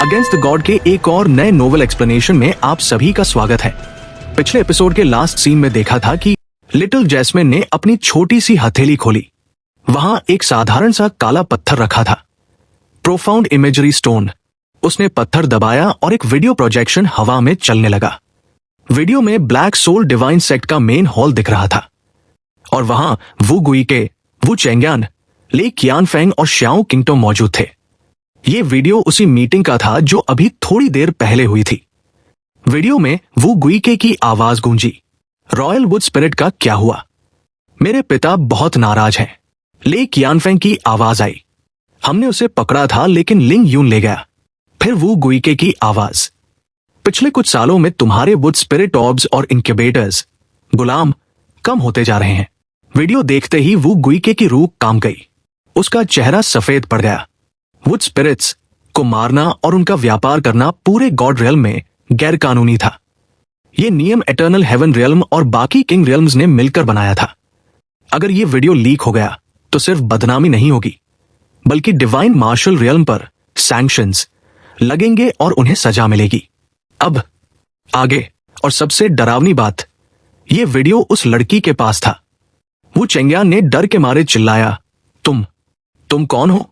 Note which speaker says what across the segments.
Speaker 1: Against the God के एक और नए नोवेल एक्सप्लेनेशन में आप सभी का स्वागत है। पिछले एपिसोड के लास्ट सीन में देखा था कि लिटिल जैस्मिन ने अपनी छोटी सी हथेली खोली। वहां एक साधारण सा काला पत्थर रखा था, प्रोफाउंड इमेजरी स्टोन। उसने पत्थर दबाया और एक वीडियो प्रोजेक्शन हवा में चलने लगा। वीडियो में ब्लैक सोल डिवाइन सेक्ट का मेन हॉल दिख रहा था और वहां वू गुइके, वू चेंग्यान, ले कियानफेंग और श्याओ किंगटो मौजूद थे। ये वीडियो उसी मीटिंग का था जो अभी थोड़ी देर पहले हुई थी। वीडियो में वू गुइके की आवाज गूंजी, रॉयल वुड स्पिरिट का क्या हुआ? मेरे पिता बहुत नाराज हैं। ले कियानफेंग की आवाज आई, हमने उसे पकड़ा था लेकिन लिंग यून ले गया। फिर वू गुइके की आवाज, पिछले कुछ सालों में तुम्हारे वुड स्पिरिट ऑर्ब्स और इंक्यूबेटर्स गुलाम कम होते जा रहे हैं। वीडियो देखते ही वू गुइके की रूह काम गई। उसका चेहरा सफेद पड़ गया। वुड स्पिरिट्स को मारना और उनका व्यापार करना पूरे गॉड रियल्म में गैर कानूनी था। यह नियम एटर्नल हेवन रियल्म और बाकी किंग रियल्म्स ने मिलकर बनाया था। अगर यह वीडियो लीक हो गया तो सिर्फ बदनामी नहीं होगी, बल्कि डिवाइन मार्शल रियल्म पर सैंक्शंस लगेंगे और उन्हें सजा मिलेगी। अब आगे और सबसे डरावनी बात, यह वीडियो उस लड़की के पास था। वो चेंग्यान ने डर के मारे चिल्लाया, तुम कौन हो?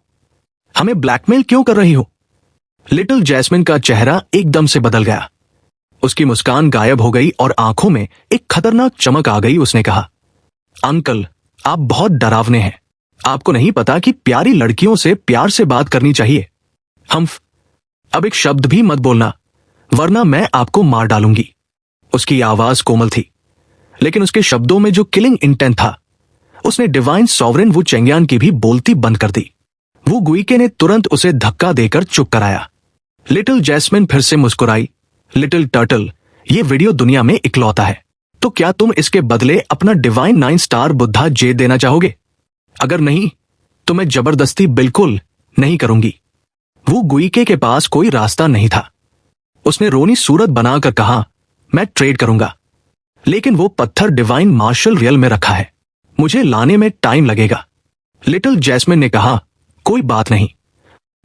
Speaker 1: हमें ब्लैकमेल क्यों कर रही हो? लिटिल जैस्मिन का चेहरा एकदम से बदल गया। उसकी मुस्कान गायब हो गई और आंखों में एक खतरनाक चमक आ गई। उसने कहा, अंकल, आप बहुत डरावने हैं। आपको नहीं पता कि प्यारी लड़कियों से प्यार से बात करनी चाहिए। अब एक शब्द भी मत बोलना, वरना मैं आपको मार डालूंगी। उसकी आवाज कोमल थी, लेकिन उसके शब्दों में जो किलिंग इंटेंट था, उसने डिवाइन सॉवरेन वू चेंग्यान की भी बोलती बंद कर दी। वू गुइके ने तुरंत उसे धक्का देकर चुप कराया। लिटिल जैस्मिन फिर से मुस्कुराई, लिटिल टर्टल, ये वीडियो दुनिया में इकलौता है, तो क्या तुम इसके बदले अपना डिवाइन 9 स्टार बुद्धा जेड देना चाहोगे? अगर नहीं तो मैं जबरदस्ती बिल्कुल नहीं करूंगी। वू गुइके के पास कोई रास्ता नहीं था। उसने रोनी सूरत बनाकर कहा, मैं ट्रेड करूंगा, लेकिन वो पत्थर डिवाइन मार्शल रियल में रखा है, मुझे लाने में टाइम लगेगा। लिटिल जैस्मिन ने कहा, कोई बात नहीं,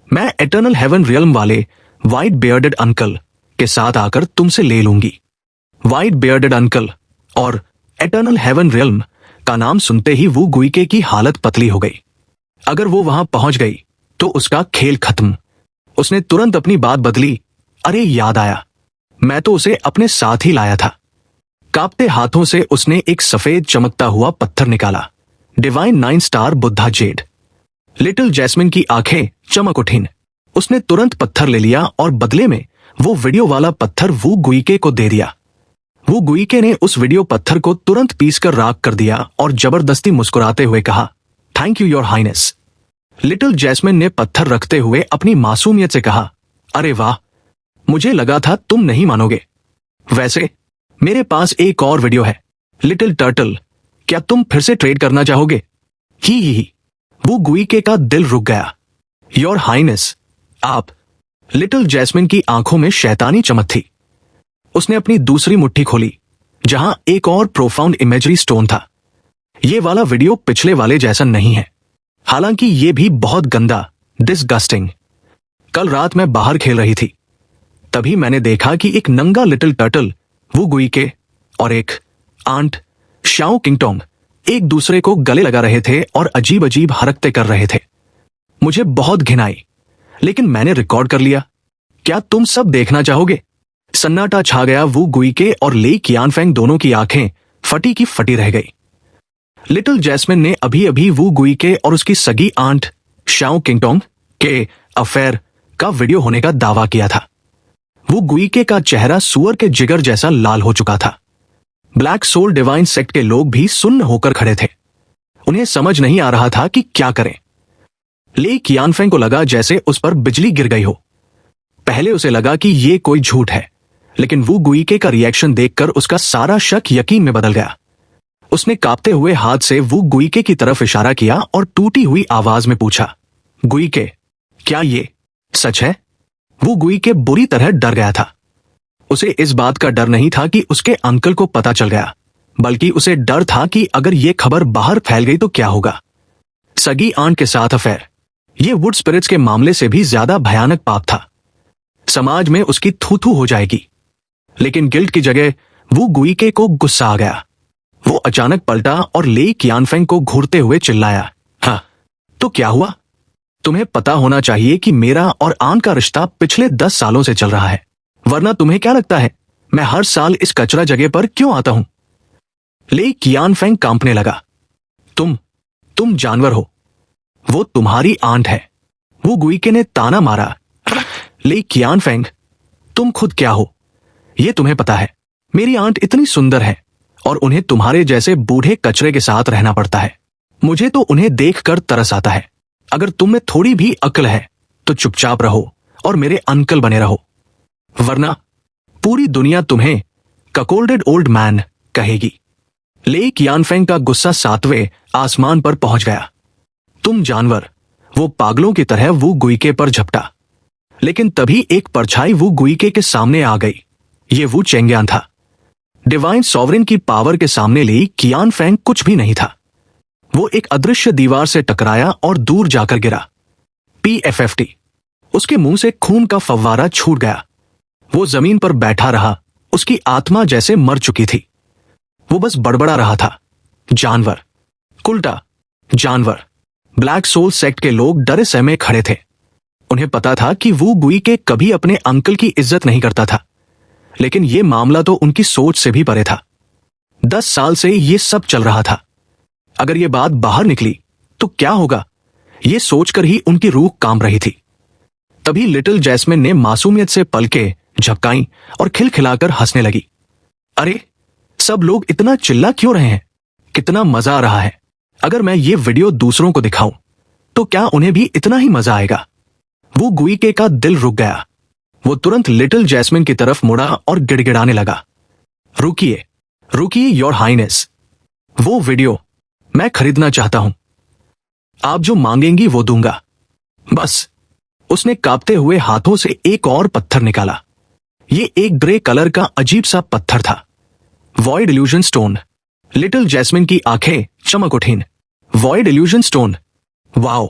Speaker 1: मैं एटर्नल हेवन रियल्म वाले व्हाइट बियर्डेड अंकल के साथ आकर तुमसे ले लूंगी। व्हाइट बियर्डेड अंकल और एटर्नल हेवन रियल्म का नाम सुनते ही वू गुइके की हालत पतली हो गई। अगर वो वहां पहुंच गई तो उसका खेल खत्म। उसने तुरंत अपनी बात बदली, अरे याद आया, मैं तो उसे अपने साथ ही लाया था। कांपते हाथों से उसने एक सफेद चमकता हुआ पत्थर निकाला, divine 9 star Buddha jade. Little Jasmine की आंखें चमक उठीं। उसने तुरंत पत्थर ले लिया और बदले में वो वीडियो वाला पत्थर वू गुइके को दे दिया। वू गुइके ने उस वीडियो पत्थर को तुरंत पीसकर राख कर दिया और जबरदस्ती मुस्कुराते हुए कहा, thank you your highness. Little Jasmine ने पत्थर रखते हुए अपनी मासूमियत से कहा, अरे वाह, मुझे लगा था तुम नहीं मानोगे। वैसे मेरे पास एक और वीडियो है। लिटिल टर्टल, क्या तुम फिर से ट्रेड करना चाहोगे? ही। वो गुइके का दिल रुक गया। योर हाइनेस, आप। लिटिल जैस्मिन की आंखों में शैतानी चमक थी। उसने अपनी दूसरी मुट्ठी खोली, जहां एक और प्रोफाउंड इमेजरी स्टोन था। ये वाला वीडियो पिछले वाले जैसा नहीं है, हालांकि ये भी बहुत गंदा, डिसगस्टिंग। कल रात मैं बाहर खेल रही थी, तभी मैंने देखा कि एक नंगा लिटिल टर्टल, वू गुइके और एक आंट श्याओ किंगटोंग एक दूसरे को गले लगा रहे थे और अजीब अजीब हरकतें कर रहे थे। मुझे बहुत घिन आई, लेकिन मैंने रिकॉर्ड कर लिया। क्या तुम सब देखना चाहोगे? सन्नाटा छा गया। वू गुइके और ले कियानफेंग दोनों की आंखें फटी की फटी रह गई। लिटिल जैस्मिन ने अभी अभी वू गुइके और उसकी सगी आंट श्याओ किंगटोंग के अफेयर का वीडियो होने का दावा किया था। वू गुइके का चेहरा सुअर के जिगर जैसा लाल हो चुका था। ब्लैक सोल डिवाइन सेक्ट के लोग भी सुन्न होकर खड़े थे। उन्हें समझ नहीं आ रहा था कि क्या करें। ले कियानफेंग को लगा जैसे उस पर बिजली गिर गई हो। पहले उसे लगा कि ये कोई झूठ है, लेकिन वू गुइके का रिएक्शन देखकर उसका सारा शक यकीन में बदल गया। उसने कांपते हुए हाथ से वू गुइके की तरफ इशारा किया और टूटी हुई आवाज में पूछा, गुइके, क्या ये सच है? वू गुइके बुरी तरह डर गया था। उसे इस बात का डर नहीं था कि उसके अंकल को पता चल गया, बल्कि उसे डर था कि अगर ये खबर बाहर फैल गई तो क्या होगा। सगी आंट के साथ अफेयर, ये वुड स्पिरिट्स के मामले से भी ज्यादा भयानक पाप था। समाज में उसकी थू थू हो जाएगी। लेकिन गिल्ट की जगह वू गुइके को गुस्सा आ गया। वो अचानक पलटा और लेई कियानफेंग को घूरते हुए चिल्लाया, हाँ तो क्या हुआ? तुम्हें पता होना चाहिए कि मेरा और आन का रिश्ता पिछले 10 सालों से चल रहा है, वरना तुम्हें क्या लगता है मैं हर साल इस कचरा जगह पर क्यों आता हूं? लेई कियानफेंग कांपने लगा। तुम जानवर हो, वो तुम्हारी आंट है। वो गुइके ने ताना मारा। लेई कियानफेंग, तुम खुद क्या हो ये तुम्हें पता है? मेरी आंट इतनी सुंदर है और उन्हें तुम्हारे जैसे बूढ़े कचरे के साथ रहना पड़ता है। मुझे तो उन्हें देखकर तरस आता है। अगर तुम में थोड़ी भी अक्ल है तो चुपचाप रहो और मेरे अंकल बने रहो, वरना पूरी दुनिया तुम्हें ककोल्डेड ओल्ड मैन कहेगी। लेई कियानफेंग का गुस्सा 7वें आसमान पर पहुंच गया। तुम जानवर, वो पागलों की तरह वू गुइके पर झपटा। लेकिन तभी एक परछाई वू गुइके के सामने आ गई। ये वू चेंग्यान था। डिवाइन सॉवरेन की पावर के सामने लेई कियानफेंग कुछ भी नहीं था। वो एक अदृश्य दीवार से टकराया और दूर जाकर गिरा। PFFT। उसके मुंह से खून का फव्वारा छूट गया। वो जमीन पर बैठा रहा, उसकी आत्मा जैसे मर चुकी थी। वो बस बड़बड़ा रहा था, जानवर, कुल्टा जानवर। ब्लैक सोल सेक्ट के लोग डरे सहमे खड़े थे। उन्हें पता था कि वू गुइके कभी अपने अंकल की इज्जत नहीं करता था, लेकिन यह मामला तो उनकी सोच से भी परे था। 10 साल से यह सब चल रहा था। अगर यह बात बाहर निकली तो क्या होगा, यह सोचकर ही उनकी रूह कांप रही थी। तभी लिटिल जैस्मिन ने मासूमियत से पलके झपकाई और खिलखिलाकर हंसने लगी। अरे, सब लोग इतना चिल्ला क्यों रहे हैं? कितना मजा आ रहा है। अगर मैं ये वीडियो दूसरों को दिखाऊं तो क्या उन्हें भी इतना ही मजा आएगा? वो गुइके का दिल रुक गया। वो तुरंत लिटिल जैस्मिन की तरफ मुड़ा और गिड़गिड़ाने लगा, रुकिए रुकिए योर हाइनेस, वो वीडियो मैं खरीदना चाहता हूं। आप जो मांगेंगी वो दूंगा, बस। उसने कांपते हुए हाथों से एक और पत्थर निकाला। ये एक ग्रे कलर का अजीब सा पत्थर था, void illusion stone. Little Jasmine की आंखें चमक उठीं। Void illusion stone, wow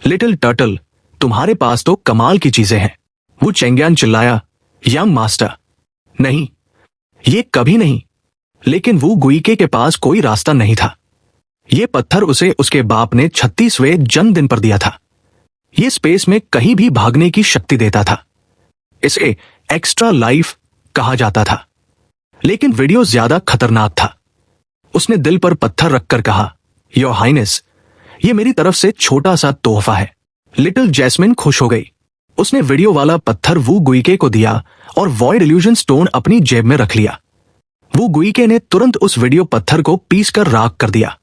Speaker 1: little turtle, तुम्हारे पास तो कमाल की चीजें हैं। वो चेंग्यान चिल्लाया, यंग मास्टर, नहीं, ये कभी नहीं। लेकिन वो गुइके के पास कोई रास्ता नहीं था। ये पत्थर उसे उसके बाप ने 36वें जन्मदिन पर दिया था। ये स्पेस में कहीं भी भागने की शक्ति देता था। इसे एक्स्ट्रा लाइफ कहा जाता था। लेकिन वीडियो ज्यादा खतरनाक था। उसने दिल पर पत्थर रखकर कहा, योर हाइनेस, ये मेरी तरफ से छोटा सा तोहफा है। लिटिल जैस्मिन खुश हो गई। उसने वीडियो वाला पत्थर वू गुइके को दिया और वॉइड इल्यूजन स्टोन अपनी जेब में रख लिया। वू गुइके ने तुरंत उस वीडियो पत्थर को पीसकर राख कर दिया।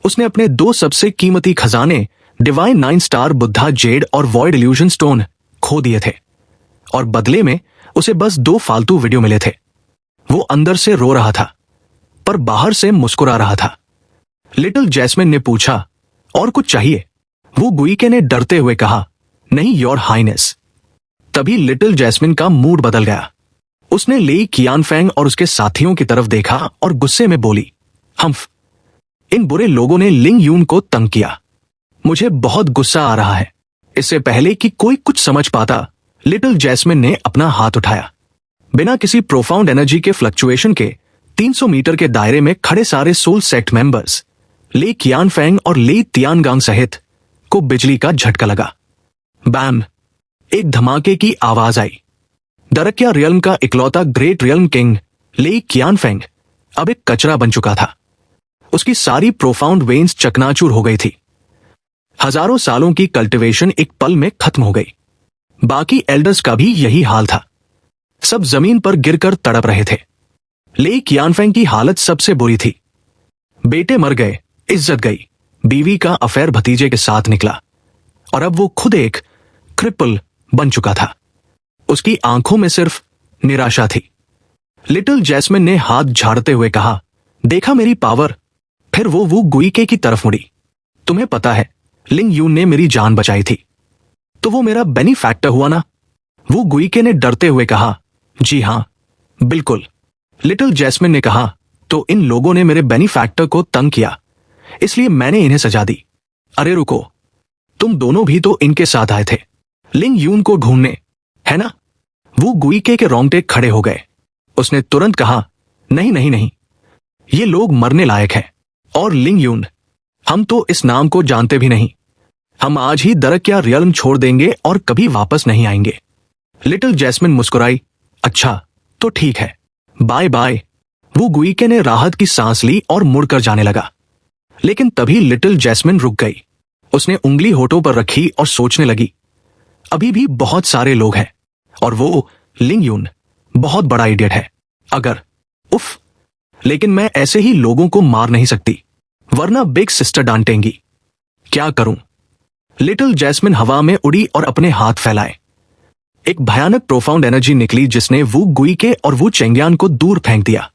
Speaker 1: उसने अपने 2 सबसे कीमती खजाने डिवाइन 9 स्टार बुद्धा जेड और वॉइड इल्यूजन स्टोन खो दिए थे, और बदले में उसे बस 2 फालतू वीडियो मिले थे। वो अंदर से रो रहा था पर बाहर से मुस्कुरा रहा था। लिटिल जैस्मिन ने पूछा, और कुछ चाहिए? वो गुइके ने डरते हुए कहा, नहीं योर हाइनेस। तभी लिटिल जैस्मिन का मूड बदल गया। उसने लेई कियानफेंग और उसके साथियों की तरफ देखा और गुस्से में बोली, हम्फ, इन बुरे लोगों ने लिंग यून को तंग किया। मुझे बहुत गुस्सा आ रहा है। इससे पहले कि कोई कुछ समझ पाता, लिटिल जैस्मिन ने अपना हाथ उठाया। बिना किसी प्रोफाउंड एनर्जी के फ्लक्चुएशन के 300 मीटर के दायरे में खड़े सारे सोल सेक्ट मेंबर्स, ले कियानफेंग और ले तियानगांग सहित को बिजली का झटका लगा। बैम, एक धमाके की आवाज आई। दरकिया रियल्म का इकलौता ग्रेट रियल्म किंग ले कियानफेंग अब एक कचरा बन चुका था। उसकी सारी प्रोफाउंड वेन्स चकनाचूर हो गई थी। हजारों सालों की कल्टिवेशन एक पल में खत्म हो गई। बाकी एल्डर्स का भी यही हाल था। सब जमीन पर गिरकर तड़प रहे थे। ले कियानफेंग की हालत सबसे बुरी थी। बेटे मर गए, इज्जत गई, बीवी का अफेयर भतीजे के साथ निकला, और अब वो खुद एक क्रिपल बन चुका था। उसकी आंखों में सिर्फ निराशा थी। लिटिल जैस्मिन ने हाथ झाड़ते हुए कहा, देखा मेरी पावर? फिर वो गुइके की तरफ मुड़ी। तुम्हें पता है, लिंग यून ने मेरी जान बचाई थी, तो वो मेरा बेनिफैक्टर हुआ ना? वो गुइके ने डरते हुए कहा, जी हां, बिल्कुल। लिटिल जैस्मिन ने कहा, तो इन लोगों ने मेरे बेनिफैक्टर को तंग किया, इसलिए मैंने इन्हें सजा दी। अरे रुको, तुम दोनों भी तो इनके साथ आए थे लिंग यून को ढूंढने, है ना? वो गुइके के रोंगटे खड़े हो गए। उसने तुरंत कहा, नहीं नहीं नहीं, ये लोग मरने लायक हैं। और लिंग यून, हम तो इस नाम को जानते भी नहीं। हम आज ही दरकिया रियल्म छोड़ देंगे और कभी वापस नहीं आएंगे। लिटिल जैस्मिन मुस्कुराई, अच्छा तो ठीक है, बाय बाय। वो गुइके ने राहत की सांस ली और मुड़कर जाने लगा। लेकिन तभी लिटिल जैस्मिन रुक गई। उसने उंगली होठों पर रखी और सोचने लगी, अभी भी बहुत सारे लोग हैं और वो लिंग यून बहुत बड़ा इडियट है। अगर उफ, लेकिन मैं ऐसे ही लोगों को मार नहीं सकती, वरना बिग सिस्टर डांटेंगी। क्या करूं? लिटिल जैस्मिन हवा में उड़ी और अपने हाथ फैलाए। एक भयानक प्रोफाउंड एनर्जी निकली जिसने वू गुइके और वू चेंगियान को दूर फेंक दिया।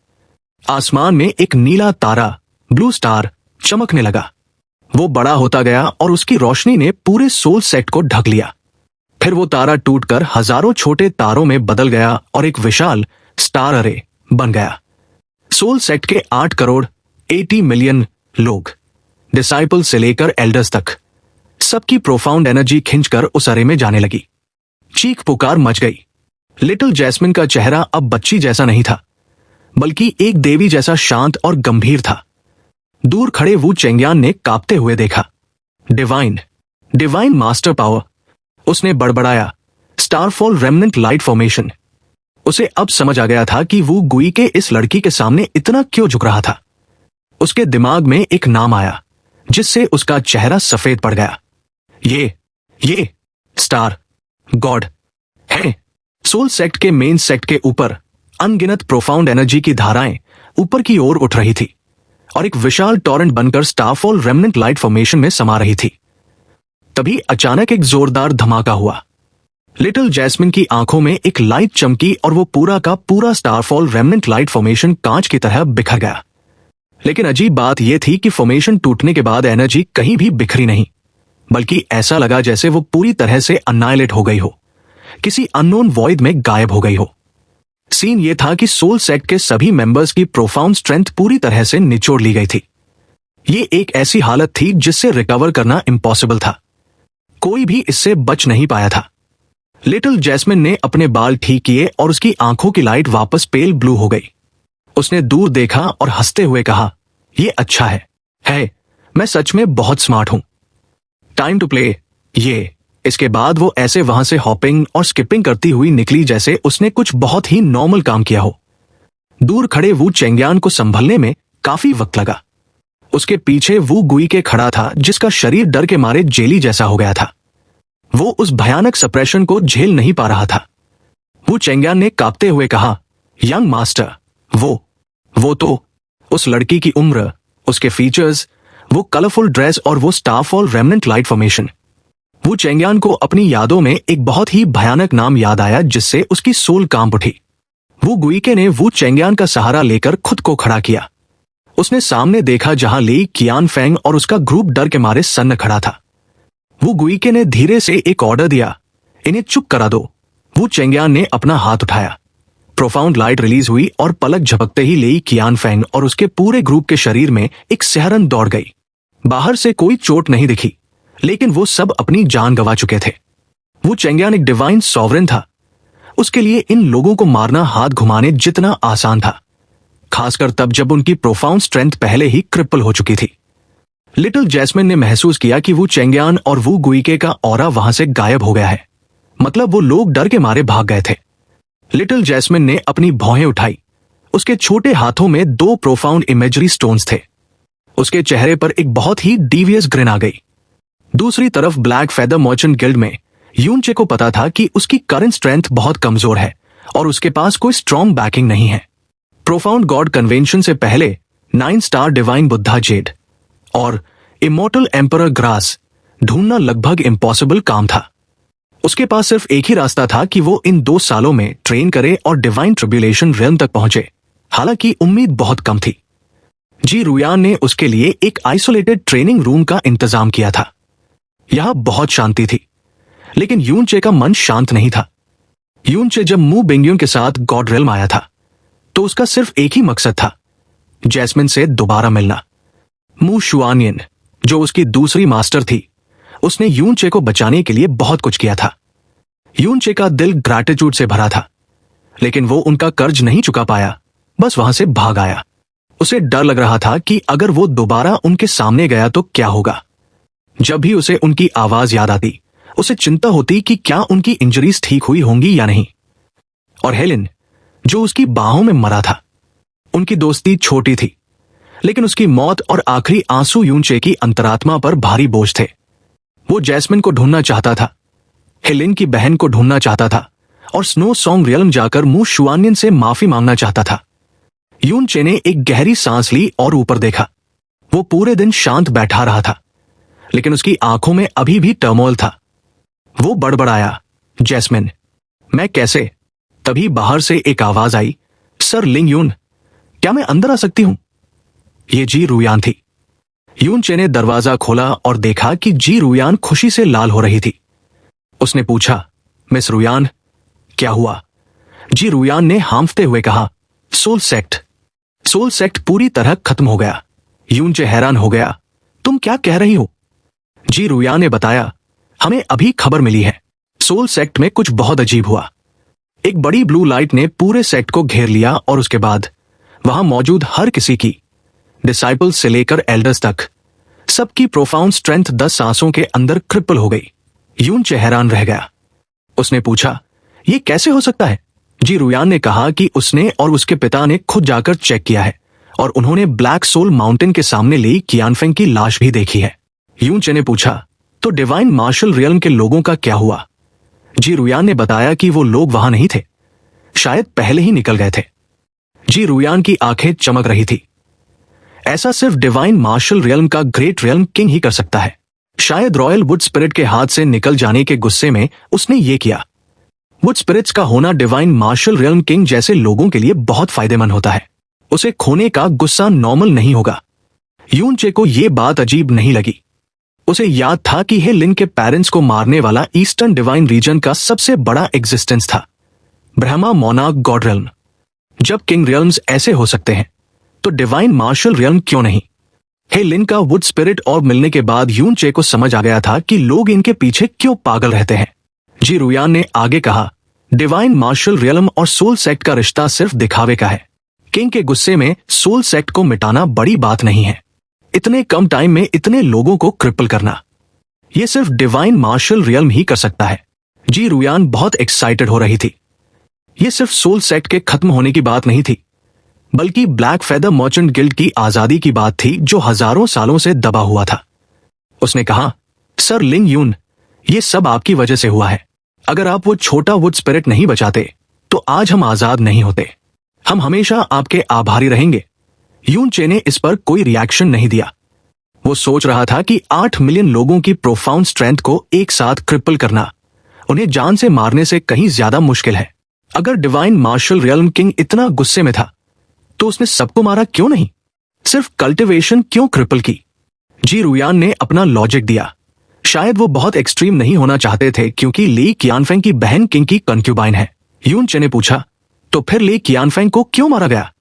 Speaker 1: आसमान में एक नीला तारा, ब्लू स्टार, चमकने लगा। वो बड़ा होता गया और उसकी रोशनी ने पूरे सोल सेट को ढक लिया। फिर वो तारा टूटकर हजारों छोटे तारों में बदल गया और एक विशाल स्टार अरे बन गया। सोल सेट के 8 करोड़ 80 मिलियन लोग, डिसाइपल से लेकर एल्डर्स तक, सबकी प्रोफाउंड एनर्जी खिंचकर उस अरे में जाने लगी। चीख पुकार मच गई। लिटिल जैस्मिन का चेहरा अब बच्ची जैसा नहीं था, बल्कि एक देवी जैसा शांत और गंभीर था। दूर खड़े वू चेंगियान ने कांपते हुए देखा। डिवाइन, डिवाइन मास्टर पावर, उसने बड़बड़ाया। Starfall remnant light formation. उसे अब समझ आ गया था कि वू गुइके इस लड़की के सामने इतना क्यों झुक रहा था। उसके दिमाग में एक नाम आया जिससे उसका चेहरा सफेद पड़ गया। ये स्टार गॉड है। सोल सेक्ट के मेन सेक्ट के ऊपर अनगिनत प्रोफाउंड एनर्जी की धाराएं ऊपर की ओर उठ रही थी और एक विशाल टॉरेंट बनकर स्टारफॉल रेमनेंट लाइट फॉर्मेशन में समा रही थी। तभी अचानक एक जोरदार धमाका हुआ। लिटिल जैस्मिन की आंखों में एक लाइट चमकी और वो पूरा का पूरा स्टारफॉल रेमनेंट लाइट फॉर्मेशन कांच की तरह बिखर गया। लेकिन अजीब बात यह थी कि फॉर्मेशन टूटने के बाद एनर्जी कहीं भी बिखरी नहीं, बल्कि ऐसा लगा जैसे वो पूरी तरह से अन्नाइलेट हो गई हो, किसी अननोन वॉइड में गायब हो गई हो। सीन ये था कि सोल सेक्ट के सभी मेंबर्स की प्रोफाउंड स्ट्रेंथ पूरी तरह से निचोड़ ली गई थी। ये एक ऐसी हालत थी जिससे रिकवर करना इम्पॉसिबल था। कोई भी इससे बच नहीं पाया था। लिटिल जैस्मिन ने अपने बाल ठीक किए और उसकी आंखों की लाइट वापस पेल ब्लू हो गई। उसने दूर देखा और हंसते हुए कहा, यह अच्छा है, मैं सच में बहुत स्मार्ट हूं। Time to play. इसके बाद वो ऐसे वहां से हॉपिंग और स्किपिंग करती हुई निकली जैसे उसने कुछ बहुत ही नॉर्मल काम किया हो। दूर खड़े वू चेंगियान को संभलने में काफी वक्त लगा। उसके पीछे वू गुइके खड़ा था जिसका शरीर डर के मारे जेली जैसा हो गया था। वो उस भयानक सप्रेशन को झेल नहीं पा रहा था। वू चेंगियान ने कांपते हुए कहा, यंग मास्टर, वो तो उस लड़की की उम्र, उसके फीचर्स, वो कलरफुल ड्रेस और वो स्टारफॉल रेमनेंट लाइट फॉर्मेशन। वू चेंगियान को अपनी यादों में एक बहुत ही भयानक नाम याद आया जिससे उसकी सोल कांप उठी। वू गुइके ने वू चेंगियान का सहारा लेकर खुद को खड़ा किया। उसने सामने देखा जहां ली कियान फेंग और उसका ग्रुप डर के मारे सन्न खड़ा था। वू गुइके ने धीरे से एक ऑर्डर दिया, इन्हें चुप करा दो। वू चेंगियान ने अपना हाथ उठाया। प्रोफाउंड लाइट रिलीज हुई और पलक झपकते ही लेई कियान फेंग और उसके पूरे ग्रुप के शरीर में एक सिहरन दौड़ गई। बाहर से कोई चोट नहीं दिखी, लेकिन वो सब अपनी जान गंवा चुके थे। वो चेंगियान एक डिवाइन सॉवरेन था। उसके लिए इन लोगों को मारना हाथ घुमाने जितना आसान था, खासकर तब जब उनकी प्रोफाउंड स्ट्रेंथ पहले ही क्रिपल हो चुकी थी। लिटिल जैस्मिन ने महसूस किया कि वो चेंगियान और वू गुइके का ऑरा वहां से गायब हो गया है। मतलब वो लोग डर के मारे भाग गए थे। लिटिल जैस्मिन ने अपनी भौहें उठाई। उसके छोटे हाथों में 2 प्रोफाउंड इमेजरी स्टोन्स थे। उसके चेहरे पर एक बहुत ही डीवियस ग्रिन आ गई। दूसरी तरफ ब्लैक फेदर मर्चेंट गिल्ड में यूनचे को पता था कि उसकी करंट स्ट्रेंथ बहुत कमजोर है और उसके पास कोई स्ट्रॉन्ग बैकिंग नहीं है। प्रोफाउंड गॉड कन्वेंशन से पहले 9 स्टार डिवाइन बुद्धा जेड और इमोर्टल एम्परर ग्रास ढूंढना लगभग इम्पॉसिबल काम था। उसके पास सिर्फ एक ही रास्ता था कि वो इन 2 सालों में ट्रेन करे और डिवाइन ट्रिब्यूलेशन रियल्म तक पहुंचे। हालांकि उम्मीद बहुत कम थी। जी रुयान ने उसके लिए एक आइसोलेटेड ट्रेनिंग रूम का इंतजाम किया था। यहां बहुत शांति थी, लेकिन यूनचे का मन शांत नहीं था। यूनचे जब मू बिंगयुन के साथ गॉड रियल्म आया था तो उसका सिर्फ एक ही मकसद था, जैस्मिन से दोबारा मिलना। मू शुआनियन, जो उसकी दूसरी मास्टर थी, उसने यूनचे को बचाने के लिए बहुत कुछ किया था। यूनचे का दिल ग्रैटिट्यूड से भरा था, लेकिन वो उनका कर्ज नहीं चुका पाया, बस वहां से भाग आया। उसे डर लग रहा था कि अगर वो दोबारा उनके सामने गया तो क्या होगा। जब भी उसे उनकी आवाज याद आती, उसे चिंता होती कि क्या उनकी इंजरीज ठीक हुई होंगी या नहीं। और हेलेन, जो उसकी बाहों में मरा था, उनकी दोस्ती छोटी थी, लेकिन उसकी मौत और आखिरी आंसू यूनचे की अंतरात्मा पर भारी बोझ थे। वो जैस्मिन को ढूंढना चाहता था, हेलेन की बहन को ढूंढना चाहता था, और स्नो सॉन्ग रियल्म जाकर मुंह शुआनियन से माफी मांगना चाहता था। यूनचे ने एक गहरी सांस ली और ऊपर देखा। वो पूरे दिन शांत बैठा रहा था, लेकिन उसकी आंखों में अभी भी टर्मोइल था। वो बड़बड़ाया, जैस्मिन, मैं कैसे? तभी बाहर से एक आवाज आई, सर लिंग यून, क्या मैं अंदर आ सकती हूं? ये जी रुयान थी। यूनचे ने दरवाजा खोला और देखा कि जी रुयान खुशी से लाल हो रही थी। उसने पूछा, मिस रुयान, क्या हुआ? जी रुयान ने हांफते हुए कहा, सोल सेक्ट। सोल सेक्ट पूरी तरह खत्म हो गया। यूनचे हैरान हो गया, तुम क्या कह रही हो? जी रुयान ने बताया, हमें अभी खबर मिली है, सोल सेक्ट में कुछ बहुत अजीब हुआ। एक बड़ी ब्लू लाइट ने पूरे सेक्ट को घेर लिया और उसके बाद वहां मौजूद हर किसी की, डिसाइपल्स से लेकर एल्डर्स तक, सबकी प्रोफाउंड स्ट्रेंथ 10 सांसों के अंदर क्रिपल हो गई। यूनचे हैरान रह गया। उसने पूछा, यह कैसे हो सकता है? जी रुयान ने कहा कि उसने और उसके पिता ने खुद जाकर चेक किया है और उन्होंने ब्लैक सोल माउंटेन के सामने ली कियानफेंग की लाश भी देखी है। यूनचे ने पूछा, तो डिवाइन मार्शल रियल्म के लोगों का क्या हुआ? जी रुयान ने बताया कि वो लोग वहां नहीं थे, शायद पहले ही निकल गए थे। जी रुयान की आंखें चमक रही थी। ऐसा सिर्फ डिवाइन मार्शल रियल्म का ग्रेट रियल्म किंग ही कर सकता है। शायद रॉयल वुड स्पिरिट के हाथ से निकल जाने के गुस्से में उसने ये किया। वुड स्पिरिट्स का होना डिवाइन मार्शल रियल्म किंग जैसे लोगों के लिए बहुत फायदेमंद होता है। उसे खोने का गुस्सा नॉर्मल नहीं होगा। यूनचे को यह बात अजीब नहीं लगी। उसे याद था कि हेलिन के पेरेंट्स को मारने वाला ईस्टर्न डिवाइन रीजन का सबसे बड़ा एग्जिस्टेंस था, ब्रह्मा मोनार्क गॉड रियल्म। जब किंग रियल्म्स ऐसे हो सकते हैं, तो डिवाइन मार्शल रियल्म क्यों नहीं? हेलिन का वुड स्पिरिट और मिलने के बाद यूनचे को समझ आ गया था कि लोग इनके पीछे क्यों पागल रहते हैं। जी रुयान ने आगे कहा, डिवाइन मार्शल रियल्म और सोल सेक्ट का रिश्ता सिर्फ दिखावे का है। किंग के गुस्से में सोल सेक्ट को मिटाना बड़ी बात नहीं है। इतने कम टाइम में इतने लोगों को क्रिपल करना, यह सिर्फ डिवाइन मार्शल रियल्म ही कर सकता है। जी रुयान बहुत एक्साइटेड हो रही थी। यह सिर्फ सोल सेक्ट के खत्म होने की बात नहीं थी, बल्कि ब्लैक फेदर मर्चेंट गिल्ड की आजादी की बात थी जो हजारों सालों से दबा हुआ था। उसने कहा, सर लिंग यून, यह सब आपकी वजह से हुआ है। अगर आप वो छोटा वुड स्पिरिट नहीं बचाते, तो आज हम आजाद नहीं होते। हम हमेशा आपके आभारी रहेंगे। यूनचे ने इस पर कोई रिएक्शन नहीं दिया। वो सोच रहा था कि 8 मिलियन लोगों की प्रोफाउंड स्ट्रेंथ को एक साथ क्रिपल करना उन्हें जान से मारने से कहीं ज्यादा मुश्किल है। अगर डिवाइन मार्शल रियल्म किंग इतना गुस्से में था, तो उसने सबको मारा क्यों नहीं? सिर्फ कल्टिवेशन क्यों क्रिपल की? जी रुयान ने अपना लॉजिक दिया। शायद वो बहुत एक्सट्रीम नहीं होना चाहते थे, क्योंकि ली कियानफेंग की बहन किंग की कंक्यूबाइन है। यूनचे ने पूछा, तो फिर ली कियानफेंग को क्यों मारा गया?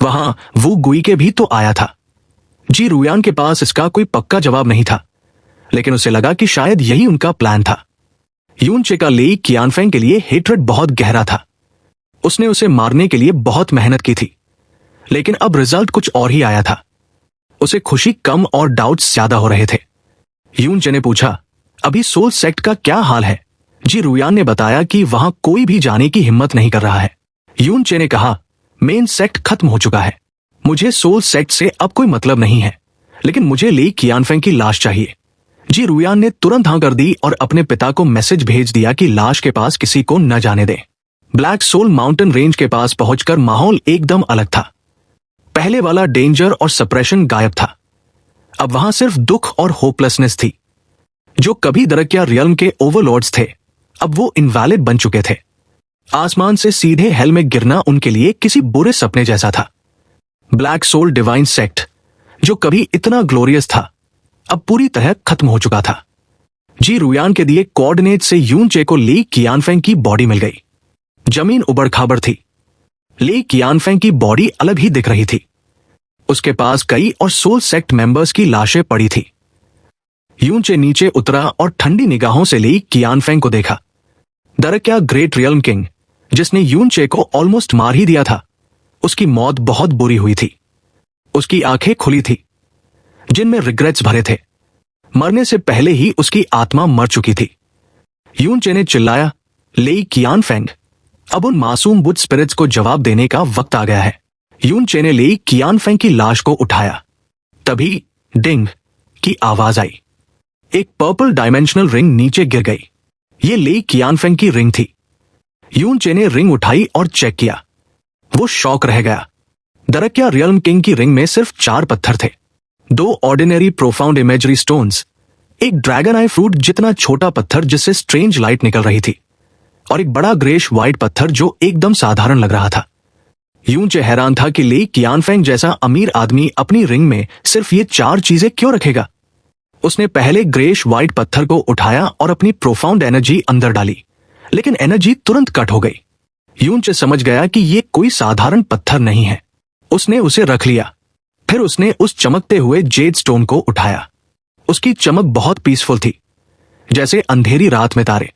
Speaker 1: वहां वू गुई के भी तो आया था। जी रुयान के पास इसका कोई पक्का जवाब नहीं था, लेकिन उसे लगा कि शायद यही उनका प्लान था। यूनचे का ली कियानफेंग के लिए हेट्रेड बहुत गहरा था। उसने उसे मारने के लिए बहुत मेहनत की थी, लेकिन अब रिजल्ट कुछ और ही आया था। उसे खुशी कम और डाउट्स ज्यादा हो रहे थे। यूनचे ने पूछा, अभी सोल सेक्ट का क्या हाल है? जी रुयान ने बताया कि वहां कोई भी जाने की हिम्मत नहीं कर रहा है। यूनचे ने कहा, मेन सेक्ट खत्म हो चुका है। मुझे सोल सेक्ट से अब कोई मतलब नहीं है, लेकिन मुझे ली कियानफेंग की लाश चाहिए। जी रुयान ने तुरंत हाँ कर दी और अपने पिता को मैसेज भेज दिया कि लाश के पास किसी को न जाने दे। ब्लैक सोल माउंटेन रेंज के पास पहुंचकर माहौल एकदम अलग था। पहले वाला डेंजर और सप्रेशन गायब था। अब वहां सिर्फ दुख और होपलेसनेस थी। जो कभी दरकिया रियल्म के ओवरलॉर्ड्स थे, अब वो इनवैलिड बन चुके थे। आसमान से सीधे हेल में गिरना उनके लिए किसी बुरे सपने जैसा था। ब्लैक सोल डिवाइन सेक्ट, जो कभी इतना ग्लोरियस था, अब पूरी तरह खत्म हो चुका था। जी रुयान के दिए कोऑर्डिनेट से यूनचे को ली कियानफेंग की बॉडी मिल गई। जमीन उबड़ खाबड़ थी। ली कियानफेंग की बॉडी अलग ही दिख रही थी। उसके पास कई और सोल सेक्ट मेंबर्स की लाशें पड़ी थी। यूनचे नीचे उतरा और ठंडी निगाहों से ली कियानफेंग को देखा। दरक्या ग्रेट रियल्म किंग, जिसने यून चे को ऑलमोस्ट मार ही दिया था, उसकी मौत बहुत बुरी हुई थी। उसकी आंखें खुली थी, जिनमें रिग्रेट्स भरे थे। मरने से पहले ही उसकी आत्मा मर चुकी थी। यून चे ने चिल्लाया, लेई कियानफेंग, अब उन मासूम वुड स्पिरिट्स को जवाब देने का वक्त आ गया है। यून चे ने लेई कियानफेंग की लाश को उठाया। तभी डिंग की आवाज आई। एक पर्पल डायमेंशनल रिंग नीचे गिर गई। ये लेई कियानफेंग की रिंग थी। यून चे ने रिंग उठाई और चेक किया। वो शॉक रह गया। दरक्या रियल्म किंग की रिंग में सिर्फ 4 पत्थर थे। 2 ऑर्डिनरी प्रोफाउंड इमेजरी स्टोन्स, एक ड्रैगन आई फ्रूट जितना छोटा पत्थर जिससे स्ट्रेंज लाइट निकल रही थी, और एक बड़ा ग्रेश व्हाइट पत्थर जो एकदम साधारण लग रहा था। यून चे हैरान था कि लेई कियानफेंग जैसा अमीर आदमी अपनी रिंग में सिर्फ ये 4 चीजें क्यों रखेगा। उसने पहले ग्रेश व्हाइट पत्थर को उठाया और अपनी प्रोफाउंड एनर्जी अंदर डाली, लेकिन एनर्जी तुरंत कट हो गई। यून चे समझ गया कि ये कोई साधारण पत्थर नहीं है। उसने उसे रख लिया। फिर उसने उस चमकते हुए जेड स्टोन को उठाया। उसकी चमक बहुत पीसफुल थी, जैसे अंधेरी रात में तारे।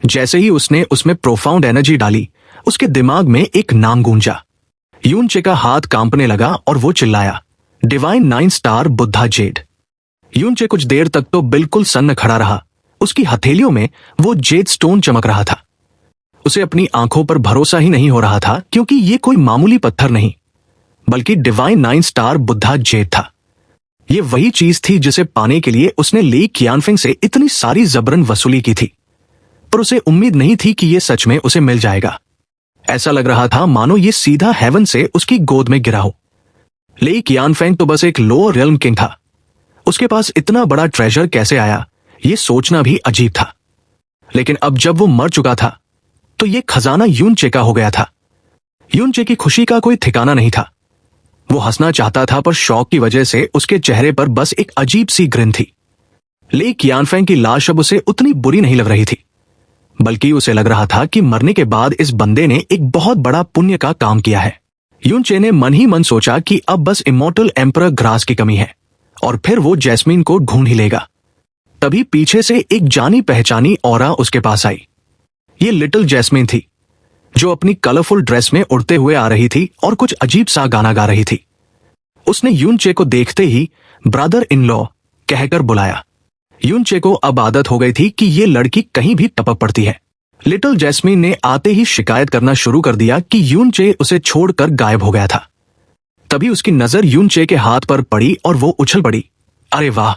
Speaker 1: जैसे ही उसने उसमें प्रोफाउंड एनर्जी डाली, उसके दिमाग में एक नाम गूंजा। यून चे का हाथ कांपने लगा और वो चिल्लाया, डिवाइन 9 स्टार बुद्धा जेड। यून चे कुछ देर तक तो बिल्कुल सन्न खड़ा रहा। उसकी हथेलियों में वो जेड स्टोन चमक रहा था। उसे अपनी आंखों पर भरोसा ही नहीं हो रहा था, क्योंकि ये कोई मामूली पत्थर नहीं, बल्कि डिवाइन 9 स्टार बुद्धा जेड था। ये वही चीज थी जिसे पाने के लिए उसने लेई कियानफेंग से इतनी सारी जबरन वसूली की थी। पर उसे उम्मीद नहीं थी कि ये सच में उसे मिल जाएगा। ऐसा लग रहा था मानो ये सीधा हेवन से उसकी गोद में गिरा हो। लेई कियानफेंग तो बस एक लोअर रियल्म किंग था। उसके पास इतना बड़ा ट्रेजर कैसे आया, ये सोचना भी अजीब था। लेकिन अब जब वो मर चुका था, तो ये खजाना यून चे का हो गया था। यून चे की खुशी का कोई ठिकाना नहीं था। वो हंसना चाहता था, पर शौक की वजह से उसके चेहरे पर बस एक अजीब सी ग्रिन थी। लेई कियानफेंग की लाश अब उसे उतनी बुरी नहीं लग रही थी, बल्कि उसे लग रहा था कि मरने के बाद इस बंदे ने एक बहुत बड़ा पुण्य का काम किया है। यून चे ने मन ही मन सोचा कि अब बस इमॉर्टल एम्परर ग्रास की कमी है, और फिर वो जैस्मीन को ढूंढ ही लेगा। तभी पीछे से एक जानी पहचानी औरा उसके पास आई। ये लिटिल जैस्मीन थी, जो अपनी कलरफुल ड्रेस में उड़ते हुए आ रही थी और कुछ अजीब सा गाना गा रही थी। उसने यून चे को देखते ही ब्रदर इन लॉ कहकर बुलाया। यून चे को अब आदत हो गई थी कि ये लड़की कहीं भी टपक पड़ती है। लिटिल जैस्मीन ने आते ही शिकायत करना शुरू कर दिया कि यून चे उसे छोड़कर गायब हो गया था। तभी उसकी नजर यून चे के हाथ पर पड़ी और वो उछल पड़ी। अरे वाह,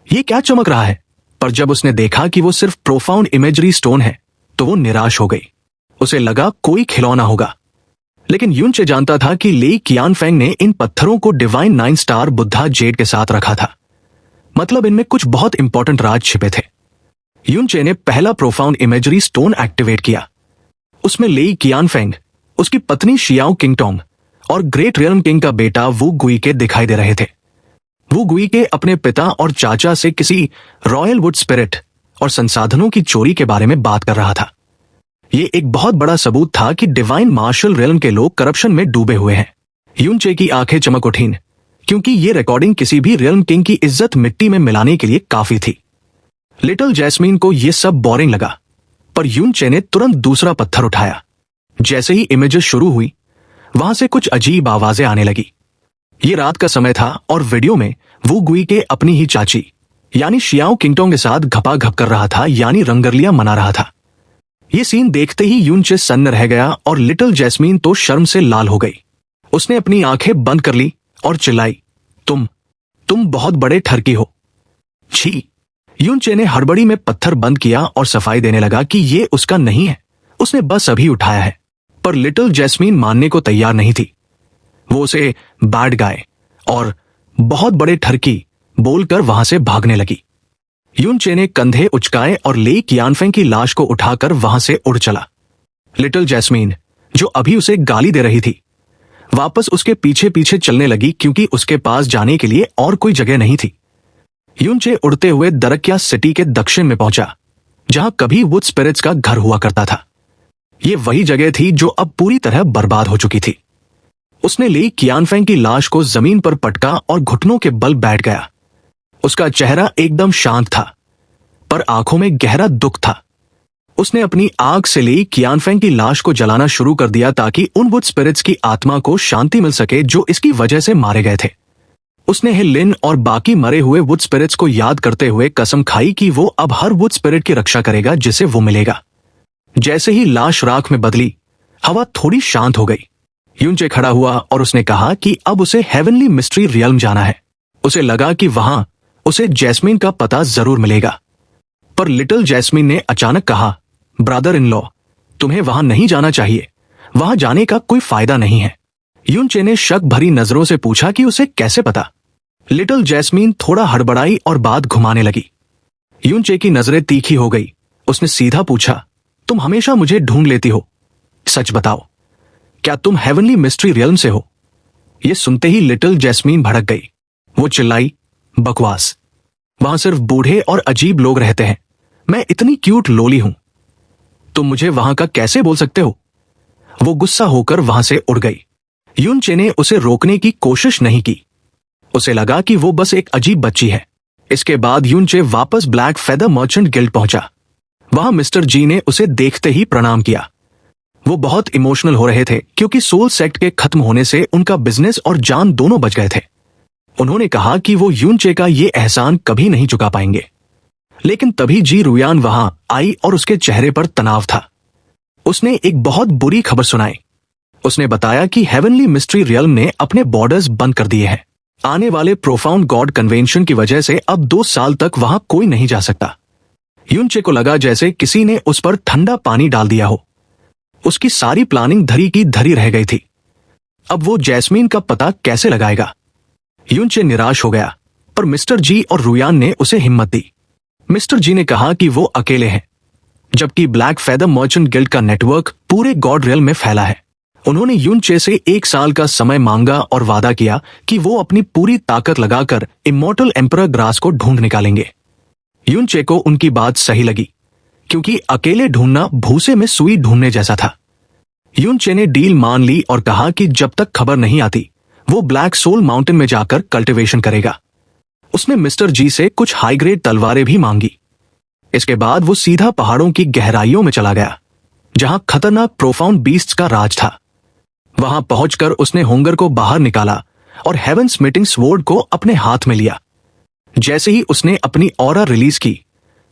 Speaker 1: ये क्या चमक रहा है। पर जब उसने देखा कि वो सिर्फ प्रोफाउंड इमेजरी स्टोन है, तो वो निराश हो गई। उसे लगा कोई खिलौना होगा। लेकिन यून चे जानता था कि लेई कियानफेंग ने इन पत्थरों को डिवाइन 9 स्टार बुद्धा जेड के साथ रखा था। मतलब इनमें कुछ बहुत इंपॉर्टेंट राज छिपे थे। यून चे ने पहला प्रोफाउंड इमेजरी स्टोन एक्टिवेट किया। उसमें लेई कियानफेंग, उसकी पत्नी शियाओ किंगटोंग और ग्रेट रियल्म किंग का बेटा वू गुई के दिखाई दे रहे थे। वू गुई के अपने पिता और चाचा से किसी रॉयल वुड स्पिरिट और संसाधनों की चोरी के बारे में बात कर रहा था। ये एक बहुत बड़ा सबूत था कि डिवाइन मार्शल रियल्म के लोग करप्शन में डूबे हुए हैं। यून चे की आंखें चमक उठीं, क्योंकि ये रिकॉर्डिंग किसी भी रियल्म किंग की इज्जत मिट्टी में मिलाने के लिए काफी थी। लिटिल जैस्मीन को यह सब बोरिंग लगा, पर यून चे ने तुरंत दूसरा पत्थर उठाया। जैसे ही इमेजेस शुरू हुई, वहां से कुछ अजीब आवाजें आने लगी। ये रात का समय था और वीडियो में वू गुई के अपनी ही चाची यानी शियाओ किंगटोंग के साथ घपाघप कर रहा था, यानी रंगरलियां मना रहा था। ये सीन देखते ही यून चे सन्न रह गया और लिटिल जैस्मीन तो शर्म से लाल हो गई। उसने अपनी आंखें बंद कर ली और चिल्लाई, तुम बहुत बड़े ठरकी हो। छी। यून चे ने हड़बड़ी में पत्थर बंद किया और सफाई देने लगा कि ये उसका नहीं है, उसने बस अभी उठाया है। पर लिटिल जैस्मीन मानने को तैयार नहीं थी। वो उसे बैड गाय और बहुत बड़े ठरकी बोलकर वहां से भागने लगी। यून चे ने कंधे उचकाए और लेई कियानफेंग की लाश को उठाकर वहां से उड़ चला। लिटिल जैस्मीन, जो अभी उसे गाली दे रही थी, वापस उसके पीछे पीछे चलने लगी, क्योंकि उसके पास जाने के लिए और कोई जगह नहीं थी। यून चे उड़ते हुए दरक्या सिटी के दक्षिण में पहुंचा, जहां कभी वुड स्पिरिट्स का घर हुआ करता था। ये वही जगह थी जो अब पूरी तरह बर्बाद हो चुकी थी। उसने लेई कियानफेंग की लाश को जमीन पर पटका और घुटनों के बल बैठ गया। उसका चेहरा एकदम शांत था, पर आंखों में गहरा दुख था। उसने अपनी आग से ली कियानफेंग की लाश को जलाना शुरू कर दिया ताकि उन वुड स्पिरिट्स की आत्मा को शांति मिल सके जो इसकी वजह से मारे गए थे। उसने हिलिन और बाकी मरे हुए वुड स्पिरिट्स को याद करते हुए कसम खाई कि वो अब हर वुड स्पिरिट की रक्षा करेगा जिसे वो मिलेगा। जैसे ही लाश राख में बदली, हवा थोड़ी शांत हो गई। यूनचे खड़ा हुआ और उसने कहा कि अब उसे हेवनली मिस्ट्री रियल्म जाना है। उसे लगा कि वहां उसे जैस्मीन का पता जरूर मिलेगा। पर लिटिल जैस्मीन ने अचानक कहा, ब्रदर इन लॉ, तुम्हें वहां नहीं जाना चाहिए, वहां जाने का कोई फायदा नहीं है। यूनचे ने शक भरी नजरों से पूछा कि उसे कैसे पता। लिटिल जैस्मीन थोड़ा हड़बड़ाई और बात घुमाने लगी। यूनचे की नजरें तीखी हो गई। उसने सीधा पूछा, तुम हमेशा मुझे ढूंढ लेती हो, सच बताओ, क्या तुम हेवनली मिस्ट्री रियल्म से हो? यह सुनते ही लिटिल जैस्मीन भड़क गई। वो चिल्लाई, बकवास, वहां सिर्फ बूढ़े और अजीब लोग रहते हैं। मैं इतनी क्यूट लोली हूं, तुम मुझे वहां का कैसे बोल सकते हो? वो गुस्सा होकर वहां से उड़ गई। यूनचे ने उसे रोकने की कोशिश नहीं की। उसे लगा कि वो बस एक अजीब बच्ची है। इसके बाद यूनचे वापस ब्लैक फेदर मर्चेंट गिल्ड पहुंचा। वहां मिस्टर जी ने उसे देखते ही प्रणाम किया। वो बहुत इमोशनल हो रहे थे क्योंकि सोल सेक्ट के खत्म होने से उनका बिजनेस और जान दोनों बच गए थे। उन्होंने कहा कि वो यूनचे का ये एहसान कभी नहीं चुका पाएंगे। लेकिन तभी जी रुयान वहां आई और उसके चेहरे पर तनाव था। उसने एक बहुत बुरी खबर सुनाई। उसने बताया कि हेवनली मिस्ट्री रियल्म ने अपने बॉर्डर्स बंद कर दिए हैं। आने वाले प्रोफाउंड गॉड कन्वेंशन की वजह से अब 2 साल तक वहां कोई नहीं जा सकता। यूनचे को लगा जैसे किसी ने उस पर ठंडा पानी डाल दिया हो। उसकी सारी प्लानिंग धरी की धरी रह गई थी। अब वो जैस्मीन का पता कैसे लगाएगा? यूनचे निराश हो गया, पर मिस्टर जी और रुयान ने उसे हिम्मत दी। मिस्टर जी ने कहा कि वो अकेले हैं, जबकि ब्लैक फेदर मर्चेंट गिल्ड का नेटवर्क पूरे गॉड रियल में फैला है। उन्होंने यूनचे से 1 साल का समय मांगा और वादा किया कि वो अपनी पूरी ताकत लगाकर इमॉर्टल एम्परर ग्रास को ढूंढ निकालेंगे। यूनचे को उनकी बात सही लगी, क्योंकि अकेले ढूंढना भूसे में सुई ढूंढने जैसा था। यूनचे ने डील मान ली और कहा कि जब तक खबर नहीं आती वो ब्लैक सोल माउंटेन में जाकर कल्टीवेशन करेगा। उसने मिस्टर जी से कुछ हाई ग्रेड तलवारें भी मांगी। इसके बाद वो सीधा पहाड़ों की गहराइयों में चला गया, जहां खतरनाक प्रोफाउंड बीस्ट्स का राज था। वहां पहुंचकर उसने होंगर को बाहर निकाला और हेवन स्मिटिंग स्वॉर्ड को अपने हाथ में लिया। जैसे ही उसने अपनी ऑरा रिलीज की,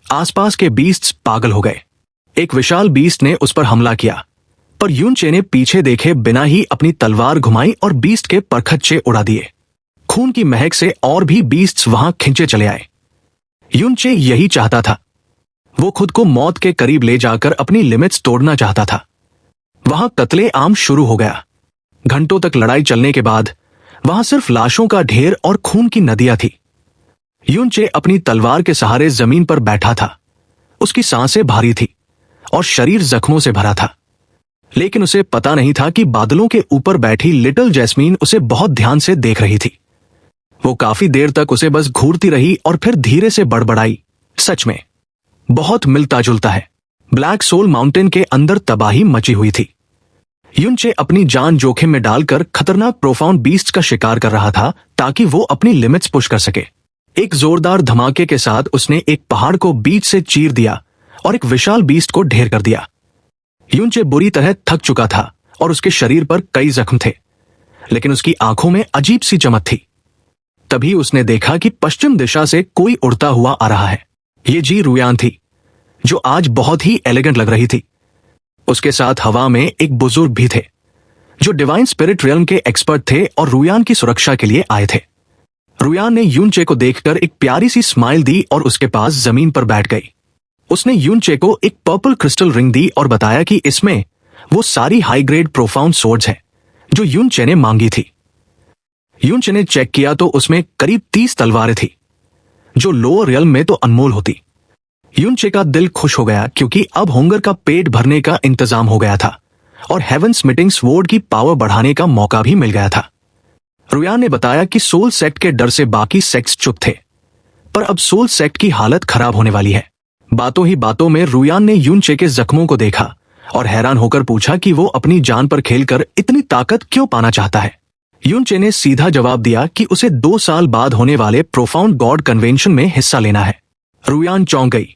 Speaker 1: आसपास के बीस्ट्स पागल हो गए। एक विशाल बीस्ट ने उस पर हमला किया, पर यूनचे ने पीछे देखे बिना ही अपनी तलवार घुमाई और बीस्ट के परखच्चे उड़ा दिए। खून की महक से और भी बीस्ट्स वहां खिंचे चले आए। यूनचे यही चाहता था। वो खुद को मौत के करीब ले जाकर अपनी लिमिट्स तोड़ना चाहता था। वहां कत्ले आम शुरू हो गया। घंटों तक लड़ाई चलने के बाद वहां सिर्फ लाशों का ढेर और खून की नदियां थी। यूनचे अपनी तलवार के सहारे जमीन पर बैठा था। उसकी सांसें भारी थी और शरीर जख्मों से भरा था। लेकिन उसे पता नहीं था कि बादलों के ऊपर बैठी लिटिल जैस्मीन उसे बहुत ध्यान से देख रही थी। वो काफी देर तक उसे बस घूरती रही और फिर धीरे से बड़बड़ाई, सच में बहुत मिलता जुलता है। ब्लैक सोल माउंटेन के अंदर तबाही मची हुई थी। यूनचे अपनी जान जोखिम में डालकर खतरनाक प्रोफाउंड बीस्ट का शिकार कर रहा था ताकि वो अपनी लिमिट्स पुश कर सके। एक जोरदार धमाके के साथ उसने एक पहाड़ को बीच से चीर दिया और एक विशाल बीस्ट को ढेर कर दिया। यूनचे बुरी तरह थक चुका था और उसके शरीर पर कई जख्म थे, लेकिन उसकी आंखों में अजीब सी चमक थी। तभी उसने देखा कि पश्चिम दिशा से कोई उड़ता हुआ आ रहा है। ये जी रुयान थी, जो आज बहुत ही एलिगेंट लग रही थी। उसके साथ हवा में एक बुजुर्ग भी थे, जो डिवाइन स्पिरिट रियल्म के एक्सपर्ट थे और रुयान की सुरक्षा के लिए आए थे। रुयान ने यूनचे को देखकर एक प्यारी सी स्माइल दी और उसके पास जमीन पर बैठ गई। उसने यूनचे को एक पर्पल क्रिस्टल रिंग दी और बताया कि इसमें वो सारी हाई ग्रेड प्रोफाउंड सोर्ड्स हैं जो यूनचे ने मांगी थी। यूनचे ने चेक किया तो उसमें करीब 30 तलवारें थी, जो लोअर रियल्म में तो अनमोल होती। यूनचे का दिल खुश हो गया क्योंकि अब होंगर का पेट भरने का इंतजाम हो गया था और हेवन स्मिटिंग स्वॉर्ड की पावर बढ़ाने का मौका भी मिल गया था। रुयान ने बताया कि सोल सेक्ट के डर से बाकी सेक्ट्स चुप थे, पर अब सोल सेक्ट की हालत खराब होने वाली है। बातों ही बातों में रुयान ने यूनचे के जख्मों को देखा और हैरान होकर पूछा कि वो अपनी जान पर खेलकर इतनी ताकत क्यों पाना चाहता है। यूनचे ने सीधा जवाब दिया कि उसे 2 साल बाद होने वाले प्रोफाउंड गॉड कन्वेंशन में हिस्सा लेना है। रुयान चौंक गई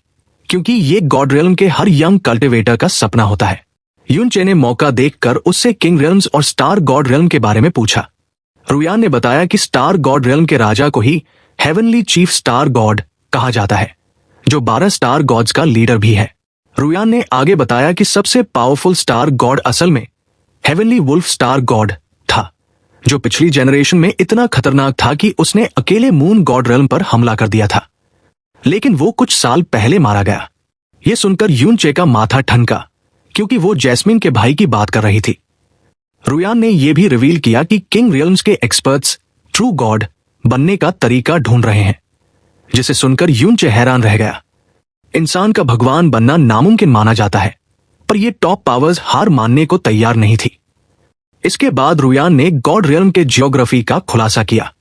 Speaker 1: क्योंकि ये गॉड रियल्म के हर यंग कल्टिवेटर का सपना होता है। युनचे ने मौका देखकर उससे किंग रियल्म्स और स्टार गॉड रियल्म के बारे में पूछा। रुयान ने बताया कि स्टार गॉड रियल्म के राजा को ही हेवनली चीफ स्टार गॉड कहा जाता है, जो 12 स्टार गॉड्स का लीडर भी है। रुयान ने आगे बताया कि सबसे पावरफुल स्टार गॉड असल में हेवनली वुल्फ स्टार गॉड था, जो पिछली जनरेशन में इतना खतरनाक था कि उसने अकेले मून गॉड रियल्म पर हमला कर दिया था, लेकिन वो कुछ साल पहले मारा गया। यह सुनकर युनचे का माथा ठनका, क्योंकि वो जैस्मिन के भाई की बात कर रही थी। रुयान ने यह भी रिवील किया कि किंग रियल्म्स के एक्सपर्ट्स ट्रू गॉड बनने का तरीका ढूंढ रहे हैं, जिसे सुनकर युनचे हैरान रह गया। इंसान का भगवान बनना नामुमकिन माना जाता है, पर यह टॉप पावर्स हार मानने को तैयार नहीं थी। इसके बाद रुयान ने गॉड रियल्म के जियोग्राफी का खुलासा किया।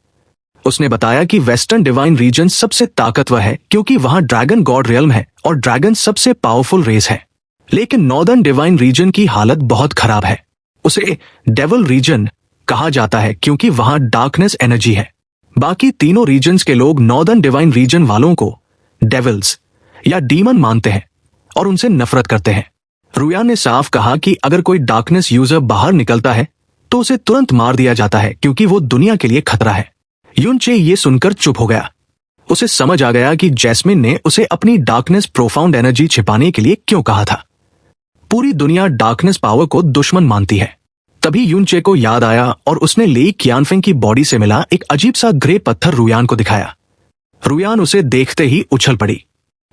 Speaker 1: उसने बताया कि वेस्टर्न डिवाइन रीजन सबसे ताकतवर है क्योंकि वहां ड्रैगन गॉड रियल्म है और ड्रैगन सबसे पावरफुल रेस है। लेकिन नॉर्दर्न डिवाइन रीजन की हालत बहुत खराब है। उसे डेविल रीजन कहा जाता है क्योंकि वहां डार्कनेस एनर्जी है। बाकी तीनों रीजन्स के लोग नॉर्दर्न डिवाइन रीजन वालों को डेविल्स या डीमन मानते हैं और उनसे नफरत करते हैं। रुयान ने साफ कहा कि अगर कोई डार्कनेस यूजर बाहर निकलता है तो उसे तुरंत मार दिया जाता है क्योंकि वो दुनिया के लिए खतरा है। युनचे ये सुनकर चुप हो गया। उसे समझ आ गया कि जैस्मिन ने उसे अपनी डार्कनेस प्रोफाउंड एनर्जी छिपाने के लिए क्यों कहा था। पूरी दुनिया डार्कनेस पावर को दुश्मन मानती है। तभी युनचे को याद आया और उसने लेई कियानफेंग की बॉडी से मिला एक अजीब सा ग्रे पत्थर रुयान को दिखाया। रुयान उसे देखते ही उछल पड़ी।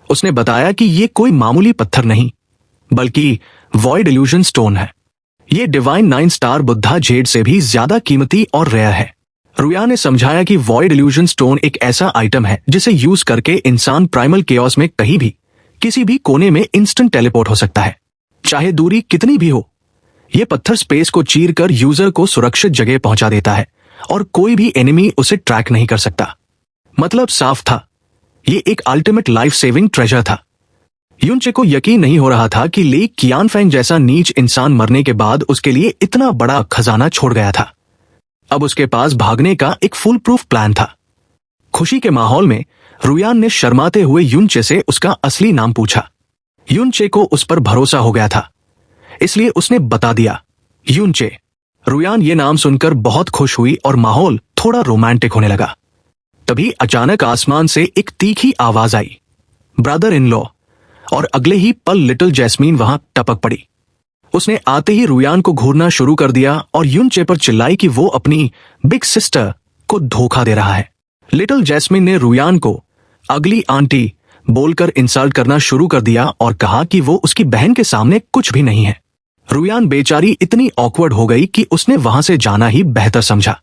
Speaker 1: उसने बताया कि ये कोई मामूली पत्थर नहीं, बल्कि वॉइड इल्यूजन स्टोन है। ये डिवाइन 9 स्टार बुद्धा जेड से भी ज्यादा कीमती और रेयर है। रुयान ने समझाया कि वॉइड इल्यूजन स्टोन एक ऐसा आइटम है जिसे यूज करके इंसान प्राइमल केओस में कहीं भी किसी भी कोने में इंस्टेंट टेलीपोर्ट हो सकता है, चाहे दूरी कितनी भी हो। यह पत्थर स्पेस को चीरकर यूजर को सुरक्षित जगह पहुंचा देता है और कोई भी एनिमी उसे ट्रैक नहीं कर सकता। मतलब साफ था, ये एक अल्टीमेट लाइफ सेविंग ट्रेजर था। युनचे को यकीन नहीं हो रहा था कि लेई कियानफेंग जैसा नीच इंसान मरने के बाद उसके लिए इतना बड़ा खजाना छोड़ गया था। अब उसके पास भागने का एक फुल प्रूफ प्लान था। खुशी के माहौल में रुयान ने शर्माते हुए युनचे से उसका असली नाम पूछा। युनचे को उस पर भरोसा हो गया था, इसलिए उसने बता दिया, युनचे। रुयान ये नाम सुनकर बहुत खुश हुई और माहौल थोड़ा रोमांटिक होने लगा। तभी अचानक आसमान से एक तीखी आवाज आई, ब्रदर इन लॉ, और अगले ही पल लिटिल जैस्मीन वहां टपक पड़ी। उसने आते ही रुयान को घूरना शुरू कर दिया और युनचे पर चिल्लाई कि वो अपनी बिग सिस्टर को धोखा दे रहा है। लिटिल जैस्मिन ने रुयान को अगली आंटी बोलकर इंसल्ट करना शुरू कर दिया और कहा कि वो उसकी बहन के सामने कुछ भी नहीं है। रुयान बेचारी इतनी ऑकवर्ड हो गई कि उसने वहां से जाना ही बेहतर समझा।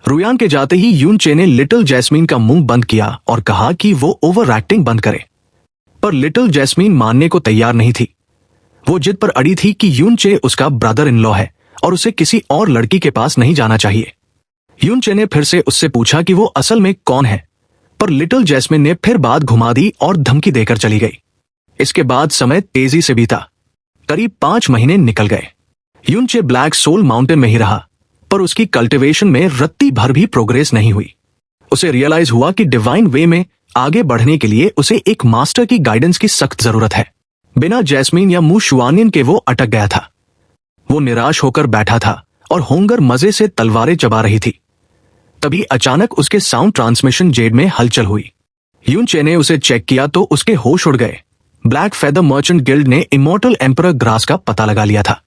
Speaker 1: रुयान के जाते ही युनचे ने लिटिल जैस्मिन का मुंह बंद किया और कहा कि वो ओवर एक्टिंग बंद करे, पर लिटिल जैस्मिन मानने को तैयार नहीं थी। वो जिद पर अड़ी थी कि युनचे उसका ब्रदर इन लॉ है और उसे किसी और लड़की के पास नहीं जाना चाहिए। युनचे ने फिर से उससे पूछा कि वो असल में कौन है, पर लिटिल जैस्मिन ने फिर बात घुमा दी और धमकी देकर चली गई। इसके बाद समय तेजी से बीता। करीब 5 महीने निकल गए। युनचे ब्लैक सोल माउंटेन में ही रहा, पर उसकी कल्टीवेशन में रत्ती भर भी प्रोग्रेस नहीं हुई। उसे रियलाइज हुआ कि डिवाइन वे में आगे बढ़ने के लिए उसे एक मास्टर की गाइडेंस की सख्त जरूरत है। बिना जैस्मीन या मू शुआनियन के वो अटक गया था। वो निराश होकर बैठा था और होंगर मजे से तलवारें चबा रही थी। तभी अचानक उसके साउंड ट्रांसमिशन जेड में हलचल हुई। युनचे ने उसे चेक किया तो उसके होश उड़ गए। ब्लैक फेदर मर्चेंट गिल्ड ने इमॉर्टल एम्परर ग्रास का पता लगा लिया था।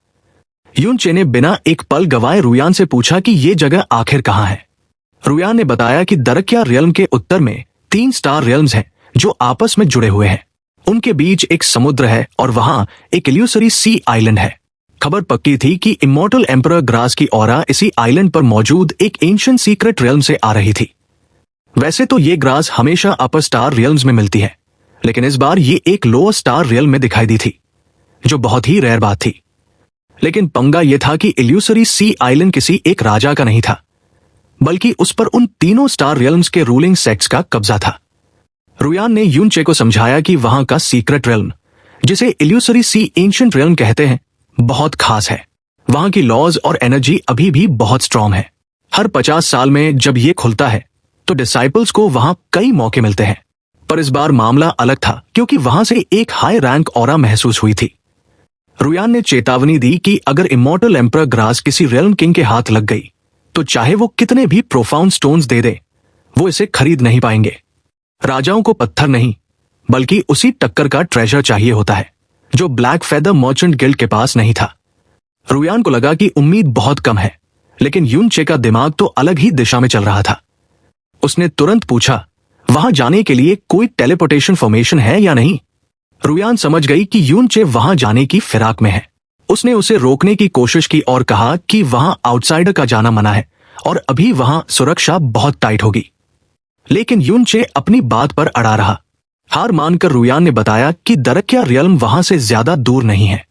Speaker 1: युनचे ने बिना एक पल गवाए रुयान से पूछा कि ये जगह आखिर कहां है। रुयान ने बताया कि दरकिया रियल्म के उत्तर में 3 स्टार रियल्म्स हैं जो आपस में जुड़े हुए हैं। उनके बीच एक समुद्र है और वहां एक इल्यूसरी सी आइलैंड है। खबर पक्की थी कि इमॉर्टल एम्परर ग्रास की ऑरा इसी आइलैंड पर मौजूद एक एंशिएंट सीक्रेट रियल्म से आ रही थी। वैसे तो ये ग्रास हमेशा अपर स्टार रियल्म्स में मिलती है, लेकिन इस बार ये एक लोअर स्टार रियल्म में दिखाई दी थी, जो बहुत ही रेयर बात थी। लेकिन पंगा यह था कि इल्यूसरी सी आइलैंड किसी एक राजा का नहीं था, बल्कि उस पर उन तीनों स्टार रियल्म्स के रूलिंग सेक्ट्स का कब्जा था। रुयान ने युनचे को समझाया कि वहां का सीक्रेट रियल्म, जिसे इल्यूसरी सी एंशिएंट रियल्म कहते हैं, बहुत खास है। वहां की लॉज और एनर्जी अभी भी बहुत स्ट्रांग है। हर 50 साल में जब ये खुलता है तो डिसाइपल्स को वहां कई मौके मिलते हैं। पर इस बार मामला अलग था, क्योंकि वहां से एक हाई रैंक ऑरा महसूस हुई थी। रुयान ने चेतावनी दी कि अगर इमॉर्टल एम्परर ग्रास किसी रियल्म किंग के हाथ लग गई तो चाहे वो कितने भी प्रोफाउंड स्टोन्स दे दे, वो इसे खरीद नहीं पाएंगे। राजाओं को पत्थर नहीं, बल्कि उसी टक्कर का ट्रेजर चाहिए होता है जो ब्लैक फेदर मर्चेंट गिल्ड के पास नहीं था। रुयान को लगा कि उम्मीद बहुत कम है, लेकिन यूनचे का दिमाग तो अलग ही दिशा में चल रहा था। उसने तुरंत पूछा, वहां जाने के लिए कोई टेलीपोर्टेशन फॉर्मेशन है या नहीं? रुयान समझ गई कि यूनचे वहां जाने की फिराक में है। उसने उसे रोकने की कोशिश की और कहा कि वहां आउटसाइडर का जाना मना है और अभी वहां सुरक्षा बहुत टाइट होगी। लेकिन यूनचे अपनी बात पर अड़ा रहा। हार मानकर रुयान ने बताया कि दरक्या रियल्म वहां से ज्यादा दूर नहीं है।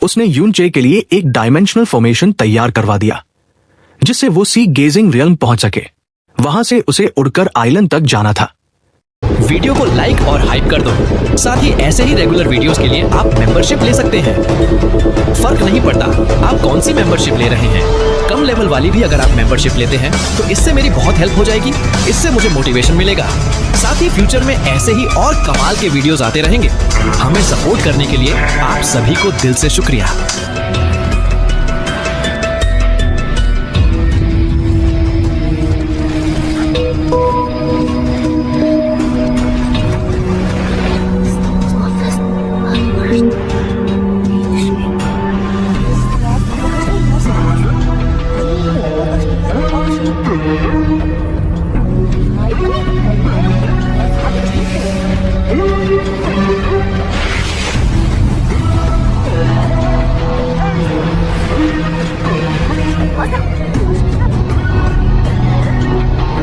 Speaker 1: उसने यूनचे के लिए एक डायमेंशनल फॉर्मेशन तैयार करवा दिया, जिससे वो सी गेजिंग रियल्म पहुंच सके। वहां से उसे उड़कर आइलैंड तक जाना था।
Speaker 2: वीडियो को लाइक और हाइप कर दो। साथ ही ऐसे ही रेगुलर वीडियोस के लिए आप मेंबरशिप ले सकते हैं। फर्क नहीं पड़ता आप कौन सी मेंबरशिप ले रहे हैं, कम लेवल वाली भी अगर आप मेंबरशिप लेते हैं तो इससे मेरी बहुत हेल्प हो जाएगी। इससे मुझे मोटिवेशन मिलेगा। साथ ही फ्यूचर में ऐसे ही और कमाल के वीडियोस आते रहेंगे। हमें सपोर्ट करने के लिए आप सभी को दिल से शुक्रिया।